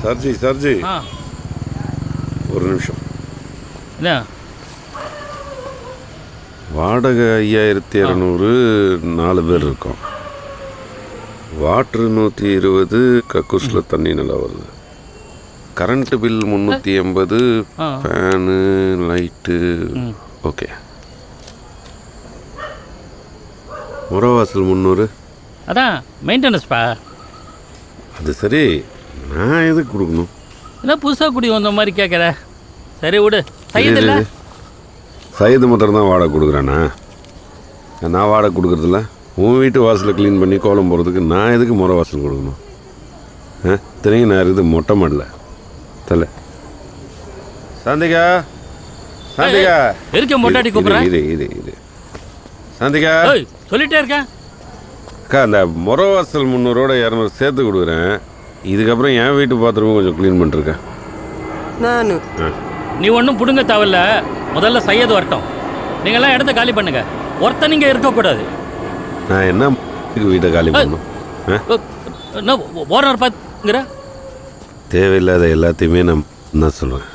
சர்ஜி ஒரு நிமிஷம். என்ன வாடகை 5200, 4 பேர் இருக்கோம். வாட்ரு 120, கக்கூஸில் தண்ணி நல்லா வருது. Current bill 380, fan light okay. முறவாசல் 300. அதான் மெயின்டெனன்ஸ்ப்பா. அது சரி, நான் எதுக்கு கொடுக்கணும்? என்ன புதுசாக குடி வந்த மாதிரி கேட்குற? சரி விடு. சையதில்ல சையது மாத்திரம் தான் வாடகை கொடுக்குறேண்ணா. நான் வாடகை கொடுக்குறதில்ல. உன் வீட்டு வாசலை க்ளீன் பண்ணி கோலம் போகிறதுக்கு நான் எதுக்கு முறை வாசல் கொடுக்கணும்? தெரியும், நான் இருக்குது மொட்டை மாடல தலை. சாந்திகா இருக்க மொட்டாடி கூப்பிட்றேன். இது சாந்திகா சொல்லிட்டே இருக்கேன். அக்கா, அந்த முறை வாசல் 300 200 சேர்த்து கொடுக்குறேன். இதுக்கப்புறம் என் வீட்டு பாத்ரூமும் கொஞ்சம் க்ளீன் பண்ணிருக்கேன். நானு நீ ஒன்றும் பிடுங்க தேவையில்ல. முதல்ல சையது வரட்டும். நீங்கள்லாம் இடத்த காலி பண்ணுங்க. ஒருத்தன் நீங்கள் இருக்கக்கூடாது. நான் என்ன வீட்டை காலி பண்ணணும்? ஓனர் பார்த்துங்கிற தேவையில்லாத எல்லாத்தையுமே நான் சொல்லுவேன்.